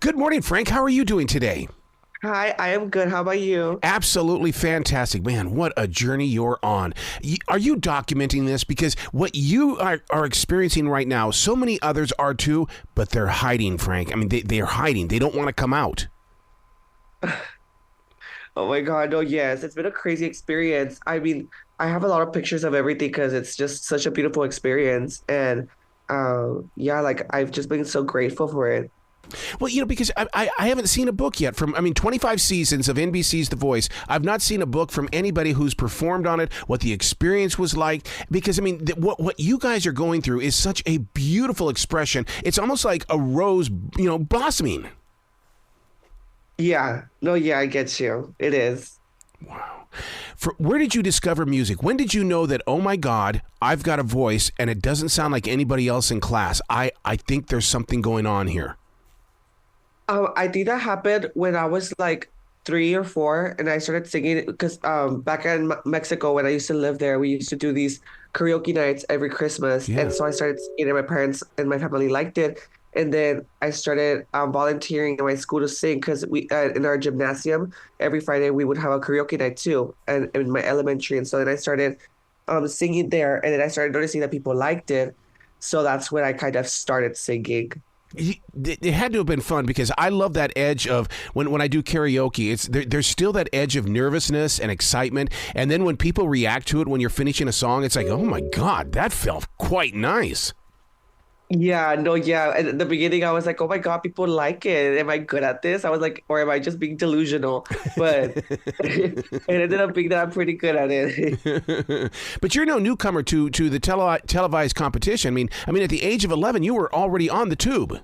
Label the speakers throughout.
Speaker 1: Good morning, Frank. How are you doing today?
Speaker 2: Hi, I am good. How about you?
Speaker 1: Absolutely fantastic. Man, what a journey you're on. Are you documenting this? Because what you are experiencing right now, so many others are too, but they're hiding, Frank. I mean, they're hiding. They don't want to come out.
Speaker 2: Oh my God, no, yes. It's been a crazy experience. I mean, I have a lot of pictures of everything because it's just such a beautiful experience. And yeah, like I've just been so grateful for it.
Speaker 1: Well, because I haven't seen a book yet from, 25 seasons of NBC's The Voice. I've not seen a book from anybody who's performed on it, what the experience was like. Because, what you guys are going through is such a beautiful expression. It's almost like a rose, blossoming.
Speaker 2: Yeah, no, yeah, I get you. It is.
Speaker 1: Wow. Where did you discover music? When did you know that, oh my God, I've got a voice and it doesn't sound like anybody else in class? I think there's something going on here.
Speaker 2: I think that happened when I was like 3 or 4, and I started singing because back in Mexico, when I used to live there, we used to do these karaoke nights every Christmas,
Speaker 1: Yeah.
Speaker 2: and so I started singing, and my parents and my family liked it. And then I started volunteering in my school to sing because we in our gymnasium every Friday we would have a karaoke night too, and in my elementary. And so then I started singing there, and then I started noticing that people liked it. So that's when I kind of started singing.
Speaker 1: It had to have been fun because I love that edge of when I do karaoke. There's still that edge of nervousness and excitement, and then when people react to it when you're finishing a song, it's like, oh my God, that felt quite nice.
Speaker 2: Yeah, no, yeah. And at the beginning, I was like, oh my God, people like it. Am I good at this? I was like, or am I just being delusional? But it ended up being that I'm pretty good at it.
Speaker 1: But you're no newcomer to the televised competition. At the age of 11, you were already on the tube.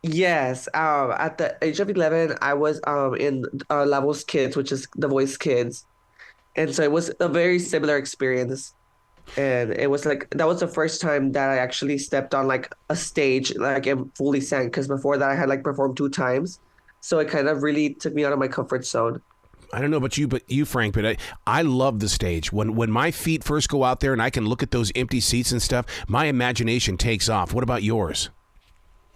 Speaker 2: Yes, at the age of 11, I was in Voz Kids, which is the Voice Kids. And so it was a very similar experience. And it was like that was the first time that I actually stepped on like a stage, like and fully sang. Because before that, I had like performed 2 times, so it kind of really took me out of my comfort zone.
Speaker 1: I don't know about you, Frank, but I love the stage. When my feet first go out there and I can look at those empty seats and stuff, my imagination takes off. What about yours?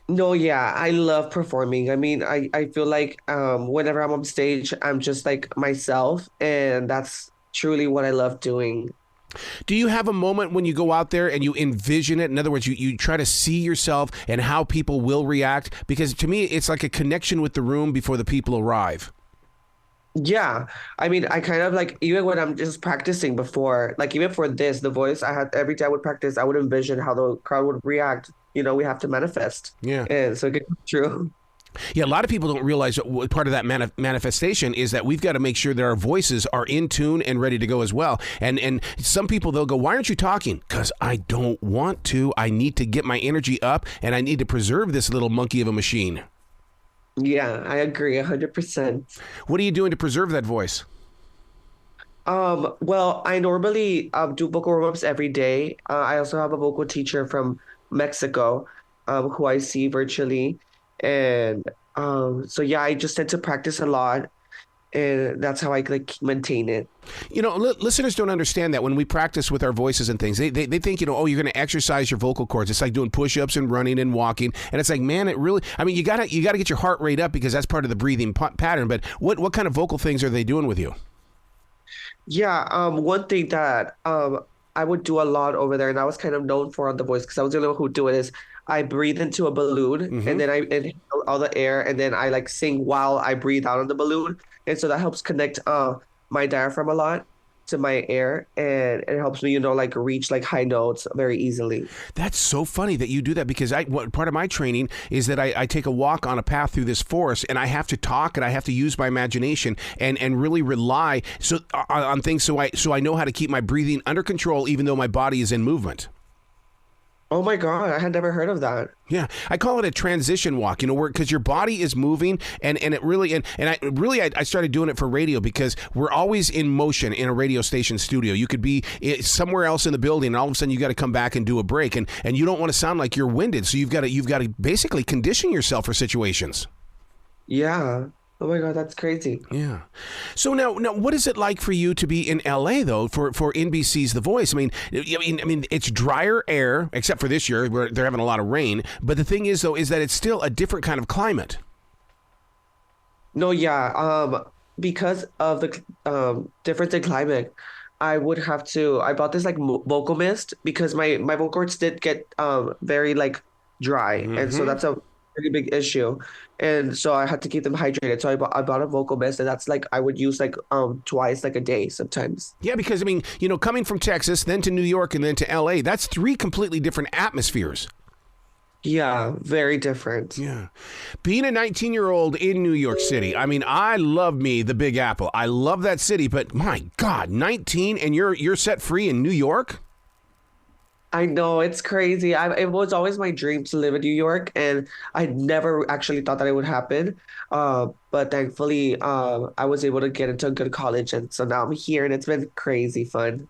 Speaker 2: No, yeah, I love performing. I mean, I feel like whenever I'm on stage, I'm just like myself, and that's truly what I love doing.
Speaker 1: Do you have a moment when you go out there and you envision it? In other words, you try to see yourself and how people will react? Because to me, it's like a connection with the room before the people arrive.
Speaker 2: Yeah, I mean, I kind of like even when I'm just practicing before, like even for this, the voice, I had every time I would practice, I would envision how the crowd would react. We have to manifest,
Speaker 1: Yeah.
Speaker 2: and so it could be true.
Speaker 1: Yeah, a lot of people don't realize that part of that manifestation is that we've got to make sure that our voices are in tune and ready to go as well. And some people, they'll go, why aren't you talking? Because I don't want to. I need to get my energy up, and I need to preserve this little monkey of a machine.
Speaker 2: Yeah, I agree 100%.
Speaker 1: What are you doing to preserve that voice?
Speaker 2: Well, I normally do vocal warm-ups every day. I also have a vocal teacher from Mexico, who I see virtually. And so yeah, I just tend to practice a lot, and that's how I like maintain it.
Speaker 1: Listeners don't understand that when we practice with our voices and things, they think, oh, you're going to exercise your vocal cords. It's like doing push-ups and running and walking. And it's like, man, it really, you gotta get your heart rate up because that's part of the breathing pattern. But what kind of vocal things are they doing with you?
Speaker 2: Yeah, one thing that I would do a lot over there, and I was kind of known for on The Voice because I was the only one who would do it, is I breathe into a balloon and then I inhale all the air, and then I like sing while I breathe out of the balloon. And so that helps connect my diaphragm a lot to my air, and it helps me, like reach like high notes very easily.
Speaker 1: That's so funny that you do that because part of my training is that I take a walk on a path through this forest, and I have to talk and I have to use my imagination and really rely on things so I know how to keep my breathing under control even though my body is in movement.
Speaker 2: Oh my God, I had never heard of that.
Speaker 1: Yeah, I call it a transition walk, because your body is moving, and it really, I started doing it for radio because we're always in motion in a radio station studio. You could be somewhere else in the building, and all of a sudden you got to come back and do a break, and you don't want to sound like you're winded, so you've got to basically condition yourself for situations.
Speaker 2: Yeah. Oh my God, that's crazy.
Speaker 1: Yeah. So now, what is it like for you to be in LA though for NBC's The Voice? I mean, it's drier air, except for this year where they're having a lot of rain. But the thing is though, is that it's still a different kind of climate.
Speaker 2: No, yeah. Because of the difference in climate, I would have to. I bought this like vocal mist because my vocal cords did get very like dry, and so
Speaker 1: Hmm.
Speaker 2: that's a pretty big issue. And so I had to keep them hydrated. So I bought a vocal mist, and that's like I would use like twice like a day sometimes.
Speaker 1: Yeah, because I mean, coming from Texas, then to New York, and then to LA, that's three completely different atmospheres.
Speaker 2: Yeah, very different.
Speaker 1: Yeah. Being a 19-year-old in New York City, I mean, I love me the Big Apple. I love that city, but my God, 19 and you're set free in New York?
Speaker 2: I know it's crazy. It was always my dream to live in New York, and I never actually thought that it would happen. But thankfully, I was able to get into a good college, and so now I'm here, and it's been crazy fun.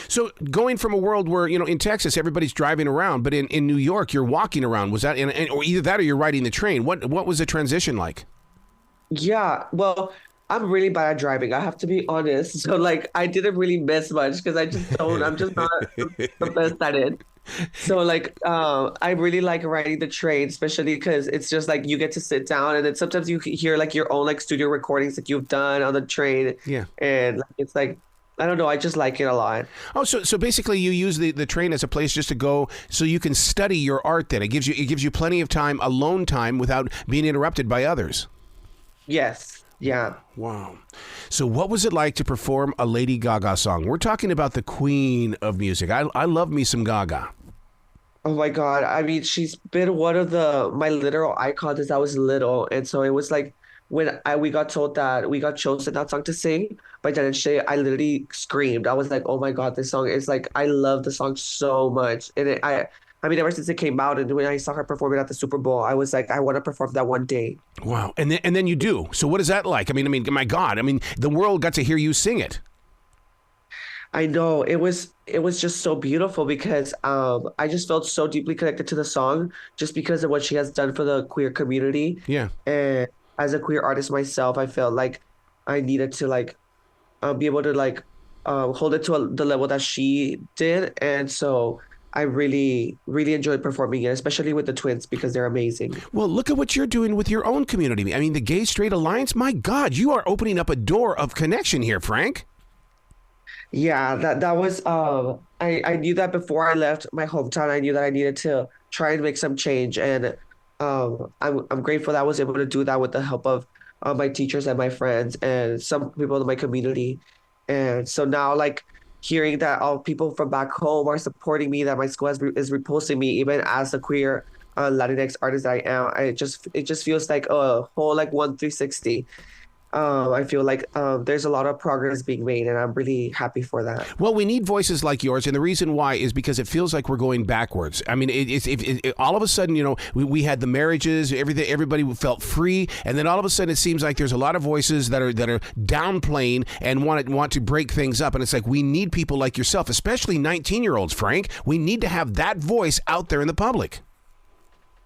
Speaker 1: So going from a world where, in Texas, everybody's driving around, but in New York, you're walking around. Was that, or either that or you're riding the train? What was the transition like?
Speaker 2: Yeah, well, I'm really bad at driving. I have to be honest. So like, I didn't really miss much because I just don't. I'm just not the best at it. So like, I really like riding the train, especially because it's just like you get to sit down and then sometimes you hear like your own like studio recordings that you've done on the train,
Speaker 1: Yeah.
Speaker 2: and like, it's like I don't know, I just like it a lot.
Speaker 1: Oh, so basically you use the train as a place just to go so you can study your art then. It gives you plenty of time, alone time, without being interrupted by others.
Speaker 2: Yes, yeah.
Speaker 1: Wow. So what was it like to perform a Lady Gaga song? We're talking about the queen of music. I love me some Gaga.
Speaker 2: Oh my God. I mean, she's been one of the my literal icons since I was little. And so it was like when I we got told that we got chosen that song to sing by Jen and Shay, I literally screamed. I was like, oh my God, this song is like I love the song so much. And I mean, ever since it came out and when I saw her perform it at the Super Bowl, I was like, I want to perform that one day.
Speaker 1: Wow. And then you do. So what is that like? I mean, my God. I mean, the world got to hear you sing it.
Speaker 2: I know it was just so beautiful because I just felt so deeply connected to the song just because of what she has done for the queer community.
Speaker 1: Yeah.
Speaker 2: And as a queer artist myself, I felt like I needed to like be able to like hold it to the level that she did. And so I really, really enjoyed performing it, especially with the twins because they're amazing.
Speaker 1: Well, look at what you're doing with your own community. I mean, the Gay Straight Alliance, my God, you are opening up a door of connection here, Frank.
Speaker 2: Yeah, that was I knew that before I left my hometown. I knew that I needed to try and make some change, and I'm grateful that I was able to do that with the help of my teachers and my friends and some people in my community. And so now, like hearing that all people from back home are supporting me, that my school is reposting me, even as a queer Latinx artist that I am, it just feels like a whole like 1 360. I feel like there's a lot of progress being made, and I'm really happy for that.
Speaker 1: Well, we need voices like yours, and the reason why is because it feels like we're going backwards. I mean, all of a sudden, we had the marriages, everything, everybody felt free, and then all of a sudden, it seems like there's a lot of voices that are downplaying and want to break things up, and it's like we need people like yourself, especially 19-year-olds, Frank. We need to have that voice out there in the public.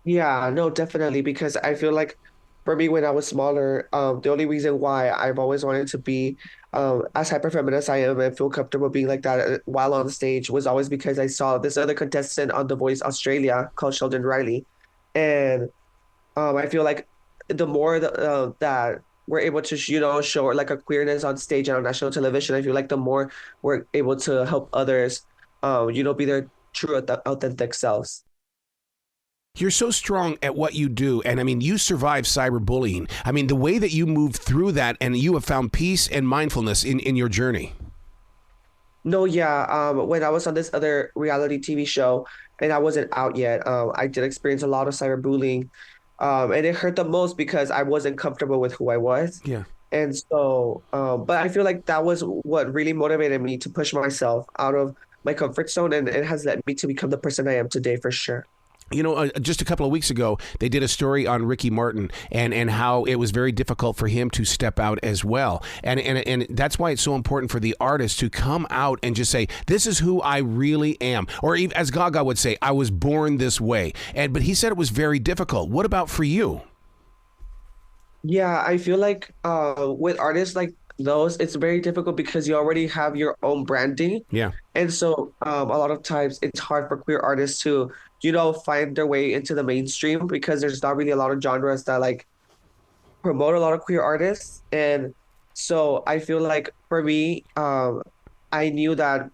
Speaker 2: Yeah, no, definitely, because I feel like for me, when I was smaller, the only reason why I've always wanted to be as hyper feminine as I am and feel comfortable being like that while on stage was always because I saw this other contestant on The Voice Australia called Sheldon Riley. And I feel like the more that we're able to, show like a queerness on stage and on national television, I feel like the more we're able to help others, be their true, authentic selves.
Speaker 1: You're so strong at what you do. And I mean, you survived cyberbullying. I mean, the way that you moved through that and you have found peace and mindfulness in your journey.
Speaker 2: No, yeah. When I was on this other reality TV show and I wasn't out yet, I did experience a lot of cyberbullying. And it hurt the most because I wasn't comfortable with who I was.
Speaker 1: Yeah.
Speaker 2: And so, but I feel like that was what really motivated me to push myself out of my comfort zone, and it has led me to become the person I am today for sure.
Speaker 1: Just a couple of weeks ago, they did a story on Ricky Martin and how it was very difficult for him to step out as well. And that's why it's so important for the artist to come out and just say, this is who I really am. Or even, as Gaga would say, I was born this way. But he said it was very difficult. What about for you?
Speaker 2: Yeah, I feel like with artists like those, it's very difficult because you already have your own branding.
Speaker 1: Yeah.
Speaker 2: And so a lot of times it's hard for queer artists to, find their way into the mainstream because there's not really a lot of genres that like promote a lot of queer artists. And so I feel like for me, I knew that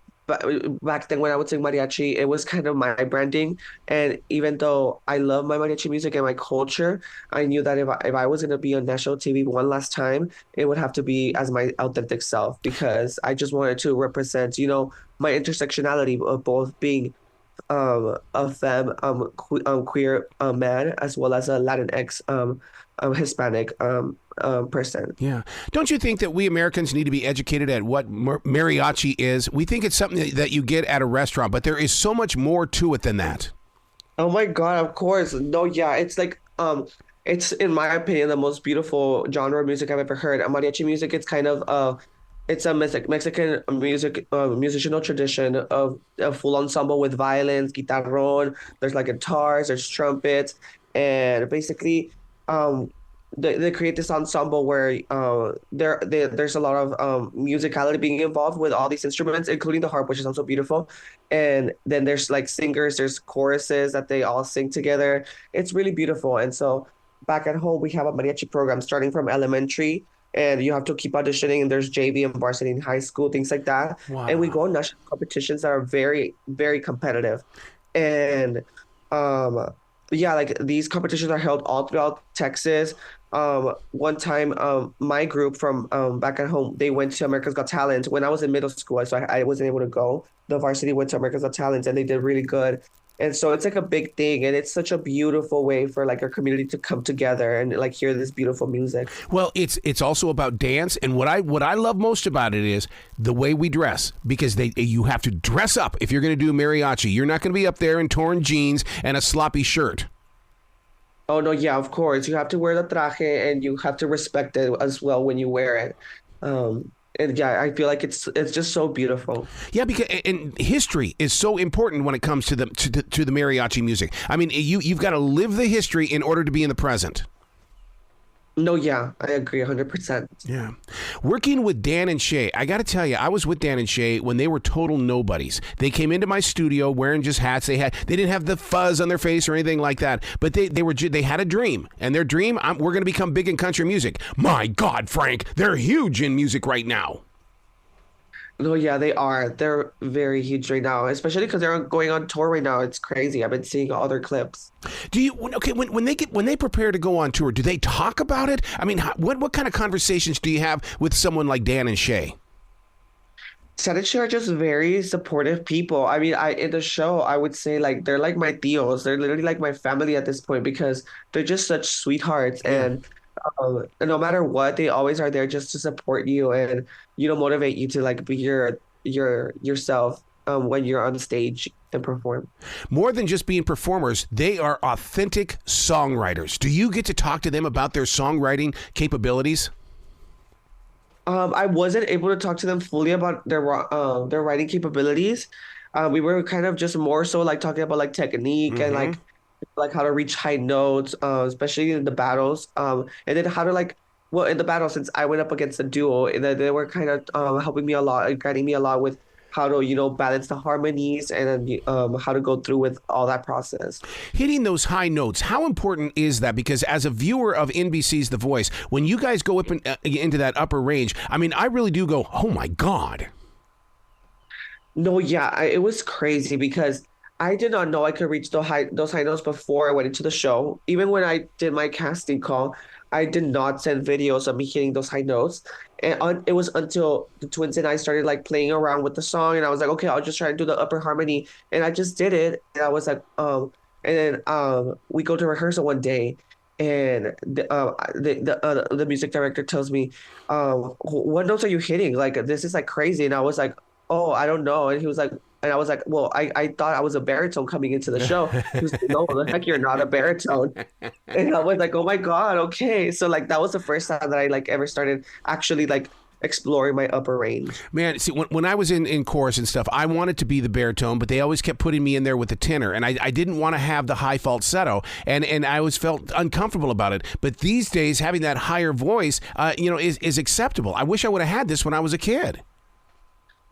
Speaker 2: back then when I would sing mariachi, it was kind of my branding. And even though I love my mariachi music and my culture, I knew that if I was going to be on national TV one last time, it would have to be as my authentic self because I just wanted to represent, my intersectionality of both being a femme, queer man, as well as a Latinx, Hispanic person.
Speaker 1: Yeah. Don't you think that we Americans need to be educated at what mariachi is? We think it's something that you get at a restaurant, but there is so much more to it than that.
Speaker 2: Oh my God, of course. No, yeah, it's like it's in my opinion the most beautiful genre of music I've ever heard. Mariachi music, it's kind of it's a Mexican music musical tradition of a full ensemble with violins, guitarrón, there's like guitars, there's trumpets, and basically they create this ensemble where there's a lot of musicality being involved with all these instruments, including the harp, which is also beautiful. And then there's like singers, there's choruses that they all sing together. It's really beautiful. And so back at home, we have a mariachi program starting from elementary, and you have to keep auditioning. And there's JV and varsity in high school, things like that.
Speaker 1: Wow.
Speaker 2: And we go on national competitions that are very, very competitive. And yeah, like these competitions are held all throughout Texas. One time, my group from back at home, they went to America's Got Talent when I was in middle school, so I wasn't able to go. The varsity went to America's Got Talent, and they did really good. And so it's like a big thing, and it's such a beautiful way for like our community to come together and like hear this beautiful music.
Speaker 1: Well, it's also about dance, and what I love most about it is the way we dress, because you have to dress up if you're going to do mariachi. You're not going to be up there in torn jeans and a sloppy shirt.
Speaker 2: Oh no, yeah, of course. You have to wear the traje and you have to respect it as well when you wear it. And yeah, I feel like it's just so beautiful.
Speaker 1: Yeah, because and history is so important when it comes to the mariachi music. I mean, you've got to live the history in order to be in the present.
Speaker 2: No, yeah, I agree 100%.
Speaker 1: Yeah. Working with Dan and Shay, I got to tell you, I was with Dan and Shay when they were total nobodies. They came into my studio wearing just hats. They didn't have the fuzz on their face or anything like that, but they had a dream, and their dream, we're going to become big in country music. My God, Frank, they're huge in music right now.
Speaker 2: No, yeah, they are. They're very huge right now, especially because they're going on tour right now. It's crazy. I've been seeing all their clips.
Speaker 1: When they prepare to go on tour, do they talk about it? I mean, what kind of conversations do you have with someone like Dan and Shay?
Speaker 2: Dan and Shay are just very supportive people. I mean, in the show, I would say like they're like my tios. They're literally like my family at this point because they're just such sweethearts. Yeah. And no matter what, they always are there just to support you and motivate you to like be yourself when you're on stage and perform. More
Speaker 1: than just being performers, they are authentic songwriters. Do you get to talk to them about their songwriting capabilities?
Speaker 2: I wasn't able to talk to them fully about their writing capabilities. We were kind of just more so like talking about like technique and like how to reach high notes, especially in the battles, and then how to in the battle, since I went up against a duo, and they were kind of helping me a lot, guiding me a lot with how to balance the harmonies and how to go through with all that process.
Speaker 1: Hitting those high notes, how important is that? Because as a viewer of NBC's The Voice, when you guys go up into that upper range, I mean, I really do go, oh my God.
Speaker 2: No, yeah, it was crazy because I did not know I could reach those high notes before I went into the show. Even when I did my casting call, I did not send videos of me hitting those high notes. And it was until the twins and I started like playing around with the song, and I was like, okay, I'll just try to do the upper harmony, and I just did it. And I was like, and then we go to rehearsal one day, and the music director tells me, what notes are you hitting? Like, this is like crazy. And I was like, oh, I don't know. And he was like, and I was like, well, I thought I was a baritone coming into the show. He was like, no, the heck, you're not a baritone. And I was like, oh my God, okay. So like that was the first time that I like ever started actually like exploring my upper range.
Speaker 1: Man, see, when I was in chorus and stuff, I wanted to be the baritone, but they always kept putting me in there with the tenor, and I didn't want to have the high falsetto, and I always felt uncomfortable about it. But these days, having that higher voice, is acceptable. I wish I would have had this when I was a kid.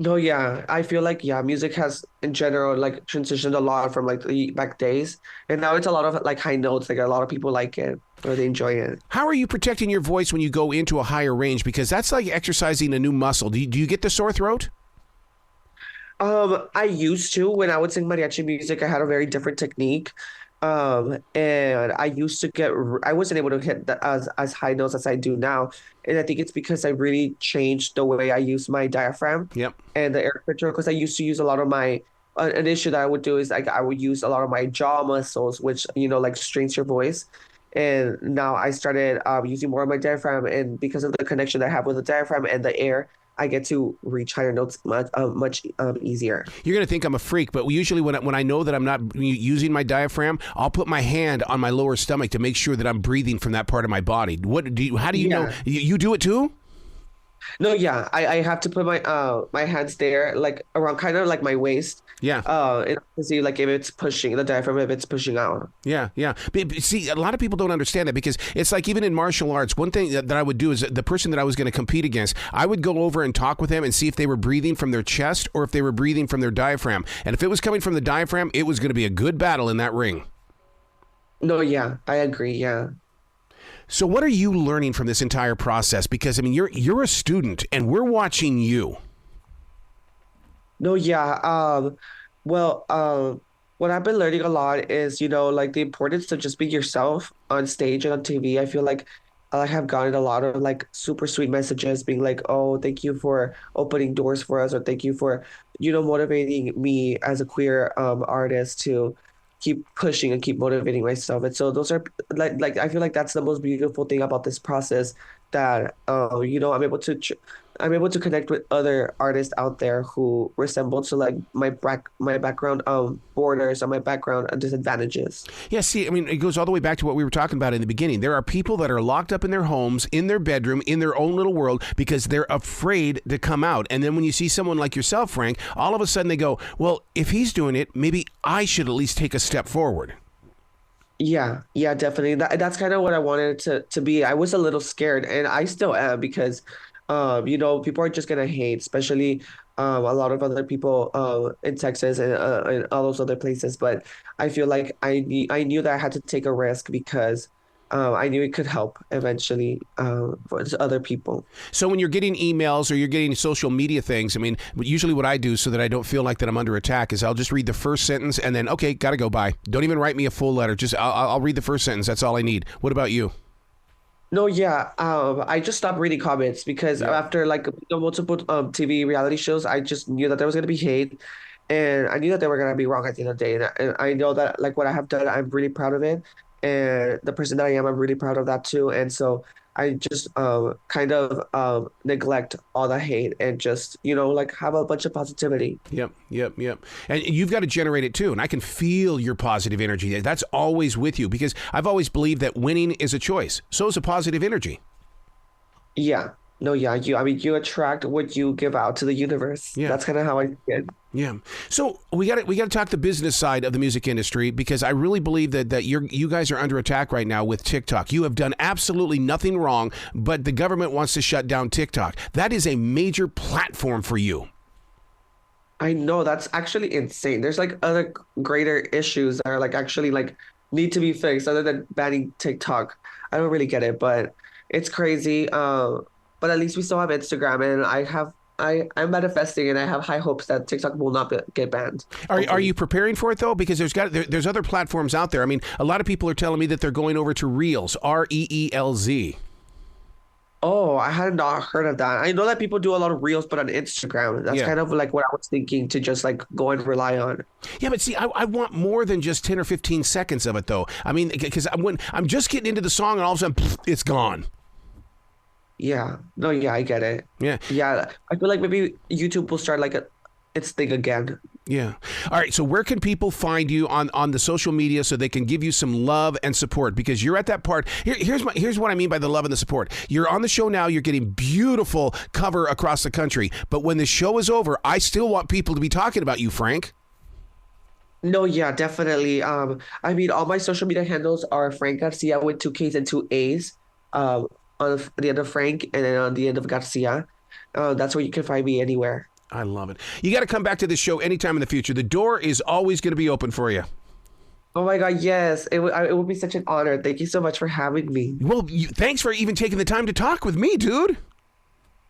Speaker 2: No, yeah, I feel like yeah, music has in general like transitioned a lot from like the back days, and now it's a lot of like high notes. Like a lot of people like it or they enjoy it.
Speaker 1: How are you protecting your voice when you go into a higher range? Because that's like exercising a new muscle. Do you get the sore throat?
Speaker 2: I used to when I would sing mariachi music, I had a very different technique. And I used to I wasn't able to hit as high notes as I do now. And I think it's because I really changed the way I use my diaphragm
Speaker 1: Yep.
Speaker 2: and the air pressure. Because I used to use a lot of my, an issue that I would do is like I would use a lot of my jaw muscles, which, like strains your voice. And now I started using more of my diaphragm. And because of the connection that I have with the diaphragm and the air, I get to reach higher notes much easier.
Speaker 1: You're going to think I'm a freak, but usually when I know that I'm not using my diaphragm, I'll put my hand on my lower stomach to make sure that I'm breathing from that part of my body. How do you know?
Speaker 2: Yeah.
Speaker 1: You do it too?
Speaker 2: No, yeah, I have to put my hands there, like around kind of like my waist,
Speaker 1: Yeah.
Speaker 2: to see like if it's pushing the diaphragm, if it's pushing out.
Speaker 1: Yeah, yeah. But see, a lot of people don't understand that because it's like even in martial arts, one thing that I would do is the person that I was going to compete against, I would go over and talk with them and see if they were breathing from their chest or if they were breathing from their diaphragm. And if it was coming from the diaphragm, it was going to be a good battle in that ring.
Speaker 2: No, yeah, I agree. Yeah.
Speaker 1: So what are you learning from this entire process? Because I mean, you're a student and we're watching you.
Speaker 2: No, yeah. Well, what I've been learning a lot is, like the importance to just be yourself on stage and on TV. I feel like I have gotten a lot of like super sweet messages being like, oh, thank you for opening doors for us, or thank you for, motivating me as a queer artist to keep pushing and keep motivating myself. And so those are like I feel like that's the most beautiful thing about this process that I'm able to connect with other artists out there who resemble to like my background borders or my background disadvantages.
Speaker 1: Yeah, see, I mean, it goes all the way back to what we were talking about in the beginning. There are people that are locked up in their homes, in their bedroom, in their own little world because they're afraid to come out. And then when you see someone like yourself, Frank, all of a sudden they go, well, if he's doing it, maybe I should at least take a step forward.
Speaker 2: Yeah, yeah, definitely. That's kind of what I wanted to be. I was a little scared, and I still am because, people are just gonna hate, especially a lot of other people in Texas and all those other places. But I feel like I knew that I had to take a risk because I knew it could help eventually for other people.
Speaker 1: So when you're getting emails or you're getting social media things, I mean, usually what I do so that I don't feel like that I'm under attack is I'll just read the first sentence and then, okay, gotta go, bye. Don't even write me a full letter. Just I'll read the first sentence. That's all I need. What about you?
Speaker 2: No, yeah. I just stopped reading comments because
Speaker 1: Yeah.
Speaker 2: after like multiple TV reality shows, I just knew that there was gonna be hate, and I knew that they were gonna be wrong at the end of the day. And I know that like what I have done, I'm really proud of it, and the person that I am, I'm really proud of that too. And so I just kind of neglect all the hate and just like have a bunch of positivity.
Speaker 1: Yep, yep, yep. And you've got to generate it too. And I can feel your positive energy. That's always with you because I've always believed that winning is a choice. So is a positive energy.
Speaker 2: Yeah. No, yeah. I mean, you attract what you give out to the universe.
Speaker 1: Yeah.
Speaker 2: That's kind of how I see it.
Speaker 1: Yeah. So we got to talk the business side of the music industry because I really believe that you guys are under attack right now with TikTok. You have done absolutely nothing wrong, but the government wants to shut down TikTok. That is a major platform for you.
Speaker 2: I know that's actually insane. There's like other greater issues that are like actually like need to be fixed other than banning TikTok. I don't really get it, but it's crazy. But at least we still have Instagram, and I'm manifesting, and I have high hopes that TikTok will not get banned.
Speaker 1: Are
Speaker 2: Hopefully.
Speaker 1: you preparing for it though? Because there's other platforms out there. I mean, a lot of people are telling me that they're going over to Reels, Reelz.
Speaker 2: Oh, I had not heard of that. I know that people do a lot of reels, but on Instagram, that's
Speaker 1: Yeah.
Speaker 2: kind of like what I was thinking to just like go and rely on.
Speaker 1: Yeah, but see, I want more than just 10 or 15 seconds of it though. I mean, because when I'm just getting into the song and all of a sudden it's gone.
Speaker 2: Yeah. No, yeah, I get it.
Speaker 1: Yeah.
Speaker 2: Yeah. I feel like maybe YouTube will start like its thing again.
Speaker 1: Yeah. All right. So where can people find you on the social media so they can give you some love and support? Because you're at that part. Here's what I mean by the love and the support. You're on the show now. You're getting beautiful cover across the country. But when the show is over, I still want people to be talking about you, Frank.
Speaker 2: No, yeah, definitely. I mean, all my social media handles are Frank Garcia with two K's and two A's. On the end of Frank and then on the end of Garcia. That's where you can find me anywhere.
Speaker 1: I love it. You got to come back to this show anytime in the future. The door is always going to be open for you.
Speaker 2: Oh my God, yes. It would be such an honor. Thank you so much for having me.
Speaker 1: Well, thanks for even taking the time to talk with me, dude.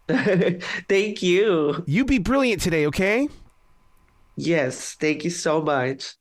Speaker 2: Thank you.
Speaker 1: You be brilliant today, okay?
Speaker 2: Yes, thank you so much.